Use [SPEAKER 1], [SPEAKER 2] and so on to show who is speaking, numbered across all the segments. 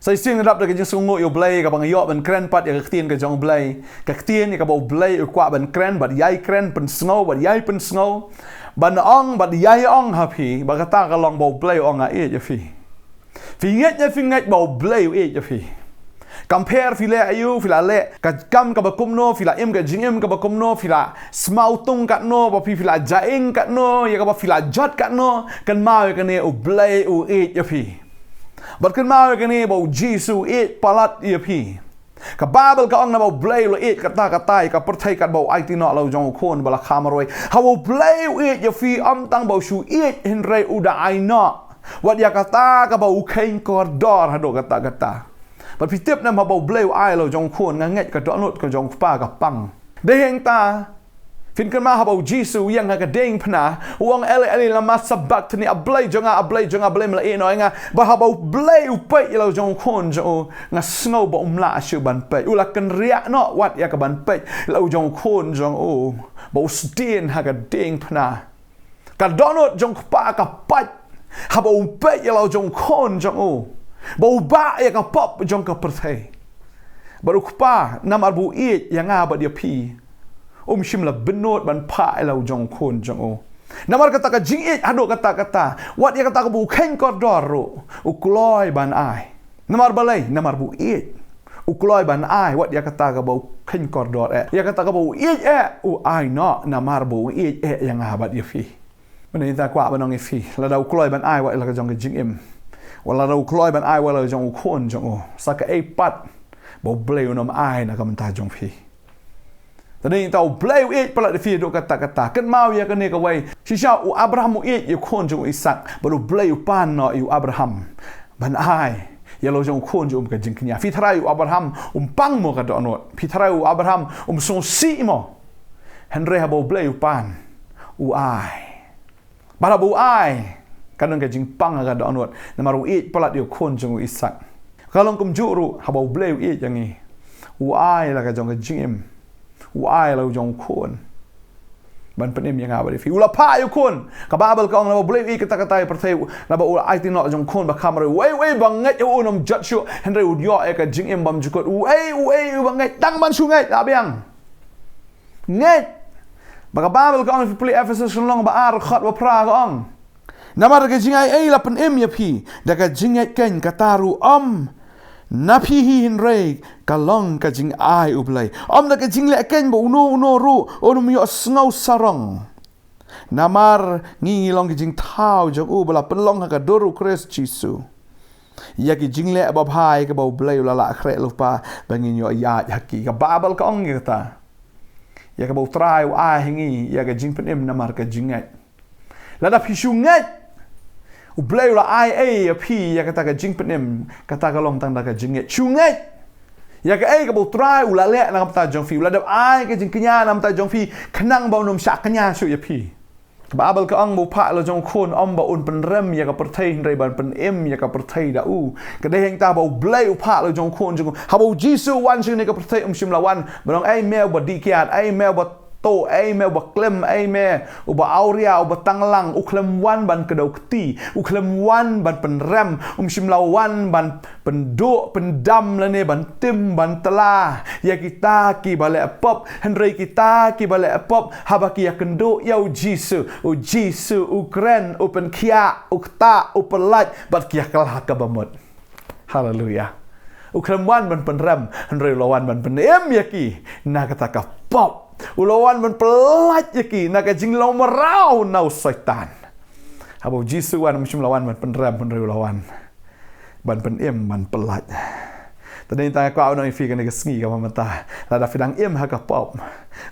[SPEAKER 1] Sai sing rap da ke jing sungo yo blay ka bang yo ban kren pat ya ka tien ka jong blay ka tien ya ka bo blay u kwa ban kren bat yai kren pen sngo bat yai pen sngo ban ong bat yai ong ha phi ba ka ta ka long bo blay ong a e ya phi nget ya phi nget bo blay u e ya phi compare file ayu fila le ka kam ka bakum no fila im ka jingim ka bakum no fila smau tung kat no ba fila jaing kat no ya ka ba fila jot kat no kan mau ka ne u blay u e ya phi but kan mau ka ne bo Jisu e palat ya phi ka Bible ka ong na bo blay lo e kata kata ka perthai kat bo ai ti no lo jong khon bala khamaroi ha bo blay u e ya phi am tang bo shu e hin re u da ai no wat ya kata ka bo khain kor dor ha do kata kata but pi tiếp nam ha bo blay ai lo jong khon nga nget ka do not ka jong pa ka pang de heng ta fin kan ma ha bo Jisu yang ha ka ding phna wong ele la ma sabak tni a blay jonga blay mla e no nga ba ha bo blay u pe lo jong khon jo nga snow bo umla shu ban pe u la kan ria no wat ya ka ban pe lo jong khon jong o bo stin ha ka ding phna ka do not jong pa ka pat ha bo pe lo jong khon jong o bau ba ya ka pop jong ka perthai baru kpa nam arbu it yang nga ba dia pi shim la benot ban pa lau jong khon jong o namar kata ka jing it ado kata wat ya kata ka bu khen ko doro ukloi ban ai namar balai namar bu it ukloi ban ai wat ya kata ka bu khen ko dor ya kata ka bu it u ai no namar bu it yang nga ba dia pi mani ta kwa banong fi la da ukloi ban ai wat la ka jong ka jing im wala rau kloi ban ai wala jong khon jong o saka e pat bo blay nom ai na kam ta jong phi tading tau blay e pala de fi do kata kan mau ya kan ne ka wai si sha u Abraham e yu khon jong Isak baru blay u pan no yu Abraham ban ai ya lo jong khon jong ka jing knya fi thrai u Abraham pang mo ka do no fi thrai u Abraham song si mo henre ha bo blay u pan u ai bara bu ai kanang ka jing pang aga da anwat na maru it palat yo khon jong Isak kalong kum juru habau bleu it yangi u ai la ka jong ka jing em u ai la jong khon ban penem yang aba fi ula pa yo khon ka babal ka ong la bleu it kata kata perthai la ba u ai ti no jong khon ba kamre wei banget yo unom jat shu henre u yo e ka jing em bam jukot u banget tang ban su ngai abiang nget ba ka babal ka ong fi play Ephesus Shillong ba ar khat wa pra ka ong namar ka jingai la pen em ya phi da ka jingai ken ka taru na phi hi hin re ka long ka jing ai ublai da ka jingle ken bo no ru onum yo snow sarong namar ngi long ka jing thau jong u bala pen long ka doru Christ Jisu ya ki jingle ba bhai ka bo blai la khre lupa bangin yo ya haki ka babal ka ong ta ya ka bo trai ai ngi ya ka jing pen em namar ka jingai la da phi shungai u blay la ai a pi ya kata ka jing penem kata ka long tang da ka jinget chunget ya ka ai ka bo try u la le na ka ta jong fi la da ai ka jing knya na ta jong fi khnang ba nom sha knya su ya pi babal ka ang bo pha la jong khon ba un pynrem ya ka perthai re ban pen em ya ka perthai da u ka de heng ta bo blay u pha la jong khon jong ha bo Jisu wan sing ne ka perthai shim la wan ba long ai mel ba di kiat ai mel ba to ai me ba klem ai me u ba auria u ba tanglang u klem wan ban kedau keti u klem wan ban pynrem shim lawan ban penduk pendam la ne ban tim ban tela ya kita ki bale pop henry kita ki bale pop habaki ya kendo ya u Jisu u kren u pen kia u ta u pelat bat kia kalah ka bamot haleluya u klem wan ban pynrem henry lawan ban penem ya ki na kata ka pop ulawan man pelat yaki nak jing law marau nau syaitan habau Jisu wan macam lawan man pynrem ulawan ban penem ban pelat tadi tanya kau nak fi kan ngi ka mata la da fidang em ha ka pop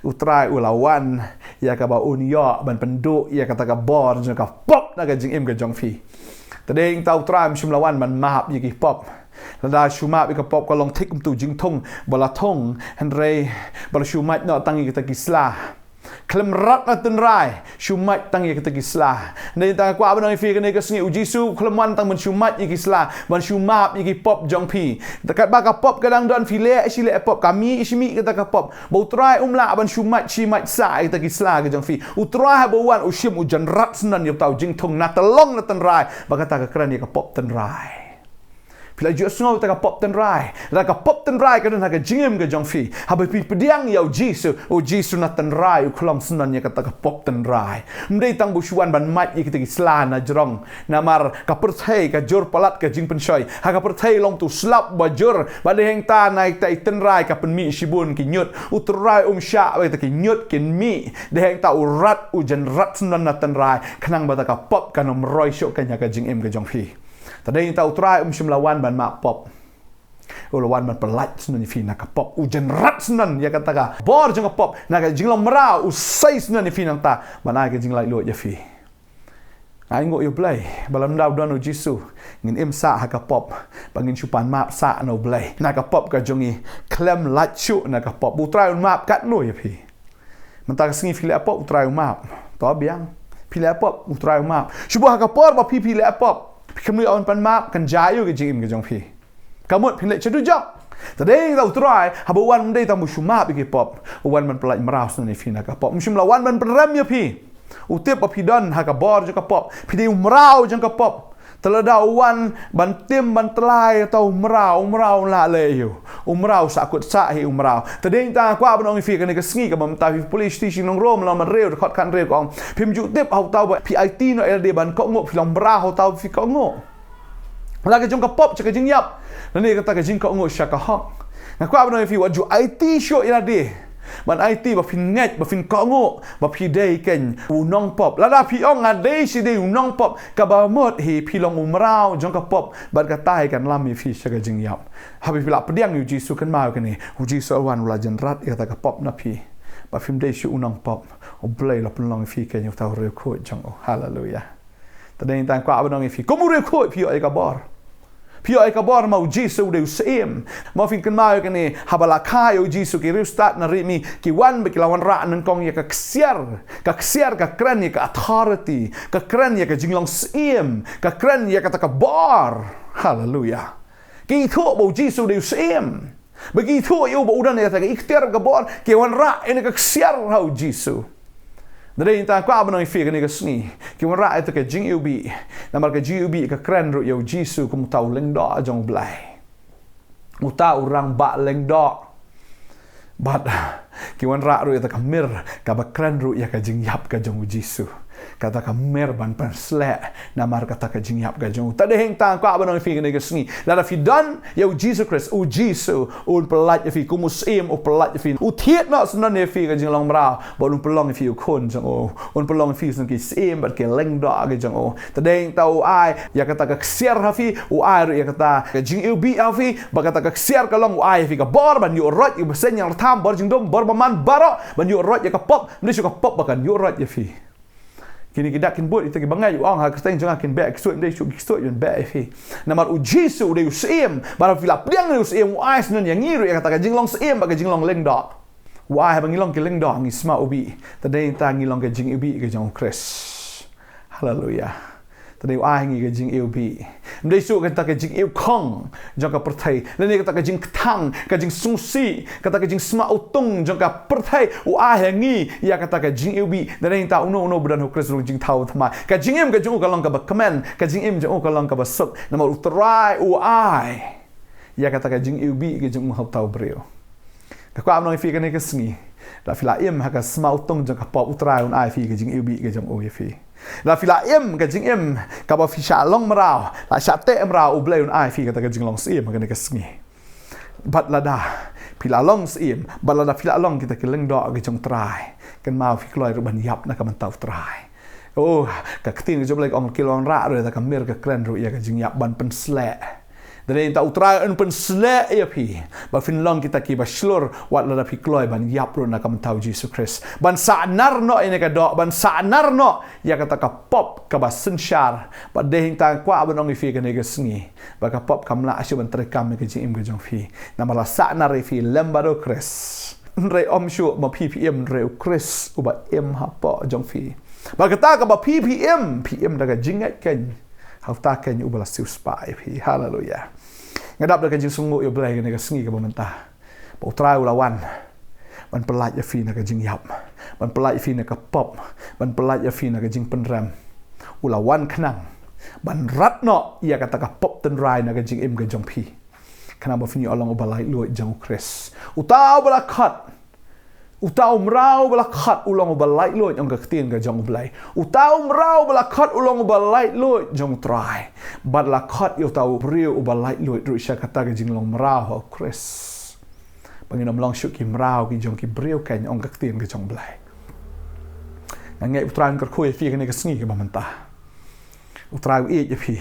[SPEAKER 1] utrai ulawan ya ka ba unyo ban penduk ya kata ka bor ka pop nak jing em ka jong fi tadi tau trai macam lawan man mahap yaki pop lada shuma bi ka pop ka long tik tu jing thong bala thong henre bala shumat no tangi kita kisla klem rat na ten rai shumat tangi kita kisla nei ta kwa ban fi ka nei ka sngi u Jisu kleman tang man shumat yi kisla ban shumap yi pop jong pi dekat ba ka pop kadang don fi le si le pop kami ismi kita ka pop bo trai umla ban shumat shimat sa kita kisla ka jong fi u trai bo wan u shim u jan rat snan yo tau jing thong na talong na ten rai ba kata ka kran yi ka pop ten rai Pila ju sngo ta ka pop ten rai. La ka pop ten rai ka den ha ka jingim ka jong fi. Ha ba pi pediang yau Jisu. O Jisu na ten rai u klom sunan ya ka ta ka pop ten rai. Mdei tang bu shuan ban mat ye kita islan na jrong. Na mar ka perthai ka jur palat ka jing pensyoi. Ha ka perthai long tu slap ba jur. Ba de heng ta nai ta ten rai ka pen mi shibun ki nyut. U trai sya ba ta ki nyut kin mi. De heng ta u rat u jen rat sunan na ten rai. Kanang ba ta ka pop ka nom roi syok ka nya ka jing im ka jong fi. Tadai ta utrai shimlawan ban ma pop. Ulawan ban pelat sunan fi nak pop ujen rat sunan ya kata ka bor jeng pop nak jinglong merau usai sunan fi nang ta banai ke jinglai lo ya fi. Ai ngo yo play balam dau don Jisu ngin im sa ha ka pop bangin chupan map sa no play nak pop ka jongi klem lat chu nak pop utrai map kat no ya fi. Mentang singi fi le pop utrai map to biang fi le pop utrai map. Shubu ha ka por ba fi le pop. Kami on pan map kan jayu ke jing im ke jong fi. Kamut pin le chedu jok. Tadeng tau try habuan mdei tamu shumap ke pop. Wan man pelaj meraus ni fi nak pop. Mshim lawan man pynrem ya fi. Utip api don ha ka bor je ka pop. Pi de umrau je ka pop. Telada wan bantim bantelai atau umrau la le yo. Umrau sakut sa hi umrau. Tadeng ta kwa banong fi kan ke sngi ka bam ta fi police station nong rom la man reu khot kan reu kong. Phim ju tip hau tau PIT no LD ban ko ngo fi long bra hau tau fi ko ngo. La ke jong ka pop che ke jing yap. Nani kata ke jing ko ngo sha ka hok. Na kwa banong fi wa ju IT show ila de. Ban IT ba fin net ba fin ko ngo ba pi dei ken u nong pop la da pi ong ade si de u nong pop ka ba mot hi pi long umrau jong ka pop ban ka tai kan lam mi fi sha jing yap ha bi la pediang yu Jisu kan ma kan ni u Jisu wan ula jen rat ya ta ka pop na pi ba fim dei si u nong pop o blai la pun long fi ken yu ta re ko jong o hallelujah ta dei tan kwa ba nong fi ko mu re ko pi ai ka bor Pio ai ka bor mau Jisu de usim. Mau fin kan mau kan ni habala kai o Jisu ki ristat na rimi ki wan be ki lawan ra nan kong ya ka ksiar ka kran ya ka authority ka kran ya ka jinglong sim ka kran ya ka ta ka bor. Hallelujah. Ki tho bo Jisu de usim. Bagi tho yo bo udan ya ta ka ikhtiar ka bor ki wan ra ene ka ksiar ha o Jisu. Dari ta kwa banong fi kan ni ka sni ki wan ra ita ka jing ubi namar ka jing ubi ka kran ro yo Jisu kum tau leng do jong blai uta urang ba leng do bat ki wan ra ro ita ka mir ka ba kran ro ya ka jing yap ka jong Jisu kata ka mer ban pan sle namar kata ka jing yap ka jong ta de heng ta kwa banong fi kan ni ka sni la da fi don yo Jesus Christ o Jisu un pelat fi kumus im o pelat fi u thiet no sunan ne fi ka jing long bra bo un pelong fi u kon jong o un pelong fi sun ki sim bat ke leng do ka jong o ta de heng tau ai ya kata ka ksiar ha fi u ai ya kata ka jing u bi ha fi ba kata ka ksiar ka long u ai fi ka bor ban yu rot yu besen yang tham bor jing dom bor man baro ban yu rot ya ka pop mni su ka pop ba kan yu rot ya fi kini kita kin buat itu ki bangai ong ha ksteng jang kin back so ndai su so yon back fi namar u Jisu de usim bara fila pliang de usim wise nan yang ngiru ya kata jinglong sim ba jinglong leng do why ba ngilong ki leng do ngi sma ubi tadai ta ngilong ke jing ubi ke jong Chris hallelujah tadai ai ngi ke jing ubi ndai su kata ke jing kong jong ka perthai leni kata ke jing thang ka jing sungsi kata ke jing sma utung jong ka perthai u ai ngi ya kata ke jing ubi dai ta uno budan ho Chris rung jing thau thma ka jing im ka jong ka long ka ba comment ka jing im jong ka long ka ba suk namar utrai u ai ya kata ke jing ubi ke jong ho tau breu ka kwa amno fi ka ne ka sngi la fila im ha ka sma utung jong ka pop utrai un ai fi ke jing ubi ke jong o ye fi la fila im ka jing im ka ba fi Shillong marau la sha te marau u blai un ai fi ka ta ka jing long sim ka ne ka sngi bat la da pila long sim bat la da fila long kita ke leng do ke jong trai kan mau fi kloi ru ban yap na ka man tau trai oh ka ktin ke job like ong kilong ra ro ta ka mir ka kren ru ya ka jing yap ban pen sle dari ta utrai un pen sle ya pi ba fin long kita ki ba shlur wat la da fi kloi ban yap ru na ka man tau Jesus Christ ban sa nar no ine ka do ban sa nar no ya ka ta ka pop ka ba senshar ba de hing ta kwa ba nong fi ka ne ka sngi ba ka pop kam la ashu ban trekam ke jing im ke jong fi na mala sa nar fi lembado Christ re om shu ma ppm re Chris uba em ha po jong fi ba kata ka ba ppm da ka jingat ken hau ta ken ubala siu spai fi hallelujah ngadap da ka jing sungu yo blai ne ka sngi ka ba mentah ba utrai ulawan ban pelat ya fi na ka jing yap ban pelat fi na ka pop ban pelat ya fi na ka jing pynrem ulawan khnang ban rat no ia kata ka pop ten rai na ka jing im ka jong phi kana ba fini along obalai lo jong Chris utau bala khat utau mrau bala khat ulong obalai lo jong ka tien ka jong blai utau mrau bala khat ulong obalai lo jong trai bat la khat utau brio obalai lo ru sha kata ka jing long mrau Chris bangin long shuk ki mrau ki jong ki brio kan ong ka tien ka jong blai ngai utran ka khoi fi ka ne ka sngi ka mamanta utrai e je phi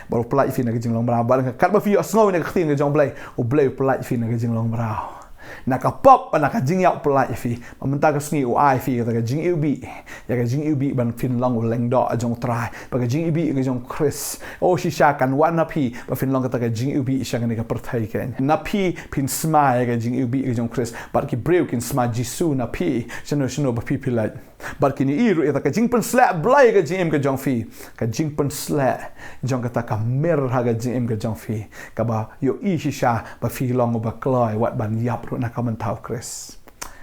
[SPEAKER 1] baru pelai fi na ke jing long mrau ba kat ba fi asngau ne ka tien ka jong blai o blai pelai fi na ke jing long mrau na ka pop na ka jing yau pelai fi mamanta ka sngi o ai fi ka jing ubi ya ka jing ubi ban fin long o leng do jong trai ba ka jing ubi ka jong Chris o shi sha kan wan na phi ba fin long ka jing ubi sha ne ka perthai ken na phi pin sma ka jing ubi ka jong Chris ba ki breu kin sma Jisu na phi shano ba phi pilai bar kini iru eta ka jing pen slap blai ka jing ka jong fi ka jing pen slap jong ka ta ka mer ha ka jing ka jong fi ka ba yo i sha ba fi long ba kloi wat ban yap ru na ka man tau Chris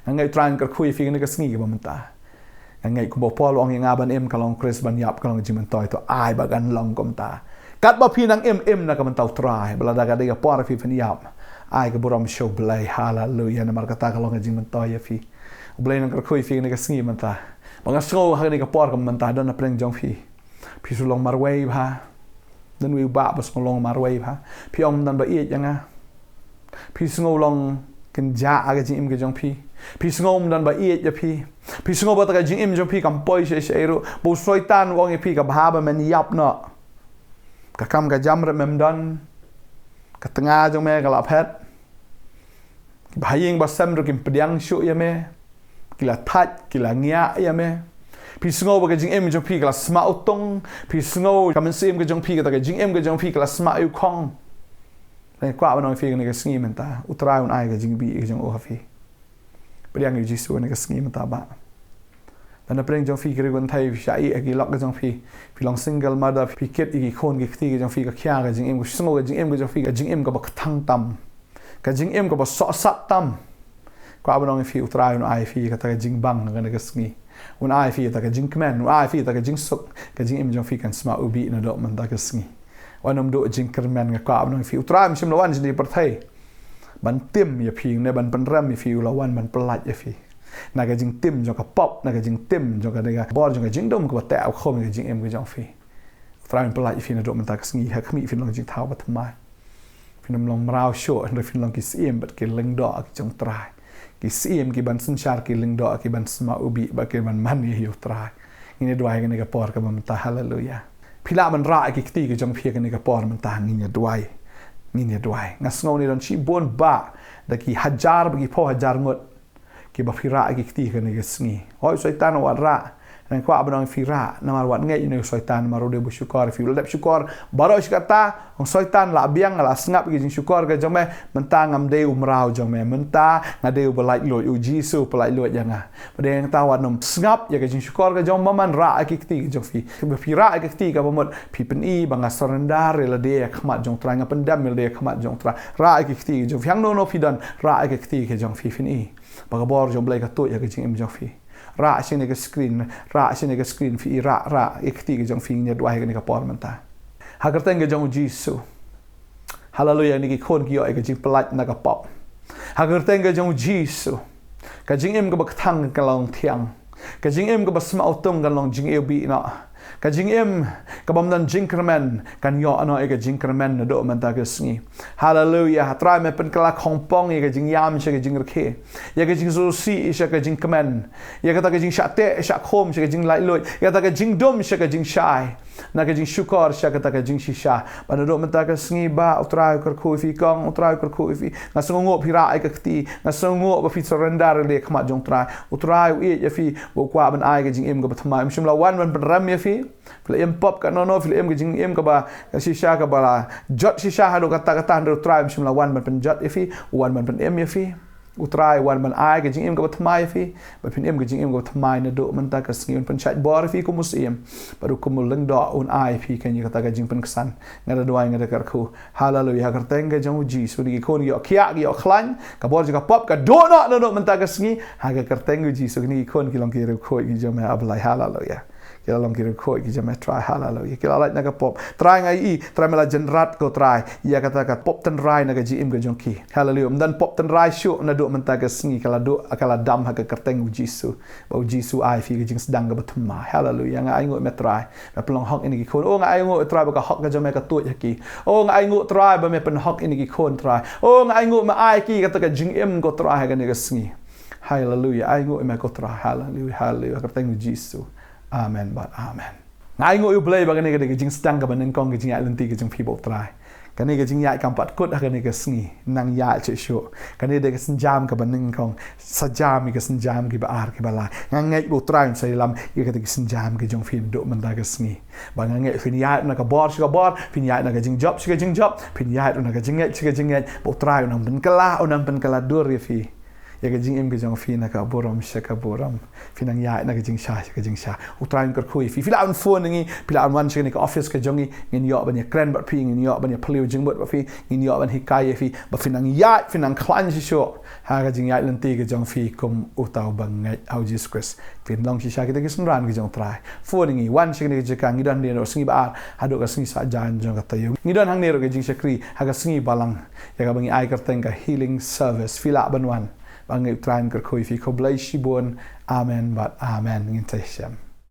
[SPEAKER 1] ngai tran ka khui fi ne ka sngi ba man ta ngai ku bo pol ong nga ban em ka long Chris ban yap ka long jing man toi to ai ba gan long kom ta kat ba fi nang em na ka man tau trai bala da ga de ka por fi fan yap ai ka borom show blai hallelujah na mar ka ta ka long jing man toi ya fi blai nang ka khui fi ne ka sngi man ta mga snow ha ni ka por ka man ta don na preng jong fi pi su long mar wave ha dan wi ba bas long mar wave ha pi om dan ba i yang a pi snow long ken ja aga jing im ka jong pi snow dan ba i ya pi snow ba ta ka jing im jong kam poi she she ru bo soitan wong pi ka ba ba men yap no ka kam ka jam re mem don ka tengah jong me ka la phet ba ying ba sam ru kim pediang shu ya me kila that kila ngia ya me pi sngo ba ka jing em jong pi kala sma utong pi sngo ka men sim ka jong pi ka jing em ka jong pi kala sma u khong le kwa ba no fi ka sngi men ta utrai un ai ka jing bi ka jong o ha fi priang yu Jisu ne ka sngi men ta ba dan preng jong fi ka gon thai sha i ki lok ka jong fi long single mother pi ket i khon ki khti ka jong fi ka khya ka jing em ka sngo ka jing em ka jong fi ka jing em ka ba thang tam ka jing em ka ba so sat tam kwa ba nong fi utrai un ai fi ka ta jing bang ka ne ka sngi un ai fi ta ka jing kmen un ai fi ta ka jing suk ka jing im jong fi kan sma ubi na do man ta ka sngi wanom do jing kermen ka kwa ba nong fi utrai msim lawan jini perthai ban tim ya fi ne ban pynrem mi fi lawan ban pelat ya fi na ka jing tim jong ka pop na ka jing tim jong ka de ka bor jong ka jing dom ka ta au khom ka jing im ka jong fi utrai pelat fi na do man ta ka sngi ha khmi fi long jing thau ba thmai fi nam long mrau sho and fi long ki sim bat ki leng do ki jong trai ki sim ki ban sun char ki ling do ki ban sma ubi ba ki ban man hi utrai ini dua ni ka por ka man ta hallelujah phila man ra ki kti ki jong phia ka ni ka por man ta ni duai ngas ngau ni don chi bon ba da ki hajar ba ki po hajar ngot ki ba phira ki kti ka ni ka sngi hoi shaitan wa ra dan kwa abang fira namar wat ngai ni shaitan maru de syukur fi lep syukur baro kata ong shaitan la biang la snap gi syukur ga jome mentang ngam de umrau jome menta ngade belai lo u Jisu pelai lo janga padeng tawat nom snap ya ga syukur ga jom man ra ki kti jong fi fira ki kti ga bomot pi pen i banga sorendar la de khmat jong trang pendam le khmat jong tra ra ki kti jong fyang no fi dan ra ki kti ke jong fi fin i baga bor jom blai ka to ya ga jing jong fi ra sini ke screen fi ra ikti ke jong fi nya dua ke ni ka por menta hagar teng ke jong Jisu hallelujah ni ki khon ki yo ke jing pelat na ka pop hagar teng ke jong Jisu ka jing em ke bak thang ka long thiang ka jing em ke basma autung ka long jing ebi na ka jing em ka bam dan jing kermen kan yo ano e ka jing kermen na do menta ke sngi hallelujah try me pen kala khongpong e ka jing yam she ka jing rkhe ya ka jing zo si she ka jing kemen ya ka ta ka jing shate sha khom she ka jing lai loi ya ta ka jing dom she ka jing shai na ka jing shukor she ka ta ka jing shisha ban do menta ke sngi ba utrai kar khu fi kong utrai kar khu fi na songo phira ai ka kti na songo ba fi surrender le khma jong utrai e ya fi bo kwa ban ai ka jing em ka bathma im shim la wan ban ram ya fi film pop ka no film ke jing em ka ba shisha ka ba jot shisha ha do kata ndo try msim la wan ban pen jot ifi wan ban pen em ifi utrai wan ban ai ke jing em ka ba thmai ifi ba pen em ke jing em ka thmai na do man ta ka sngi pen chat bor ifi ku musim baru ku muleng do un ai ifi kan kata ka jing pen kesan ngada do ai ngada kar khu hallelujah kar teng ke jong Jisu ni ko ni yo khia yo khlan ka bor ka pop ka do no man ta ka sngi ha ka kar teng Jisu ni ko ki long ki ru khoi ki jong ma ablai hallelujah Kila long kira koi ki jam try hallelujah. Kila like naga pop. Try ngai try mela jenrat ko try. Ia kata kat pop ten rai naga jim ke jongki. Hallelujah. Dan pop ten rai syuk na duk mentaga sengi kala duk akala dam ha ke kerteng Jisu. Bau Jisu ai fi ke jing sedang ke Nongthymmai. Hallelujah. Ngai ngut me try. Me pelong hok ini ki kon. Oh ngai ngut try ba hok ke jam ka tu yaki. Oh ngai ngut try ba me pen hok ini ki kon try. Oh ngai ngut me ai ki kata ka jing ko try ha ke ni ke sengi. Hallelujah. Ai ngut me ko try. Hallelujah. Hallelujah. Kerteng Jisu. Amen, but amen. Ngai ngoi play bagani ke jing stang ka banen kong ke jing lenti ke jing people try. Kani ke jing ya kampat kut kani ke sngi nang ya che sho. Kani de ke senjam ka banen kong sajam ke senjam ki baar ki bala. Ngai bo try sai lam ye ke senjam ke jong fin do man da ke sngi. Ba ngai fin ya na ka bor fin ya na ka jing job fin ya na ka jing bo try unang pen kala dur ye fi. Ya ke jing ke jong fi na ka boram shaka boram finang ya na ke jing sha utrain kar khui fi fila on phone ngi pila on wan shini ka office ke jongi ngin yo ban ya kren ba pi ngin yo ban ya pliu jing bot ba fi ngin yo ban hikai fi ba finang ya finang klan shi sho ha ka jing ya lenti ke jong fi kum utau bang ngai au Jesus Christ fin long shi sha ke ke sun ran ke jong try phone ngi wan shini ke jika ngidan de no singi ba hado ka singi sa jan jong ka tayu ngidan hang ne ro ke jing shakri ha ka singi balang ya ka bangi ai kar teng ka healing service fila ban wan Bang try kar khui fi ko blai shi bon amen but amen ngin tai sham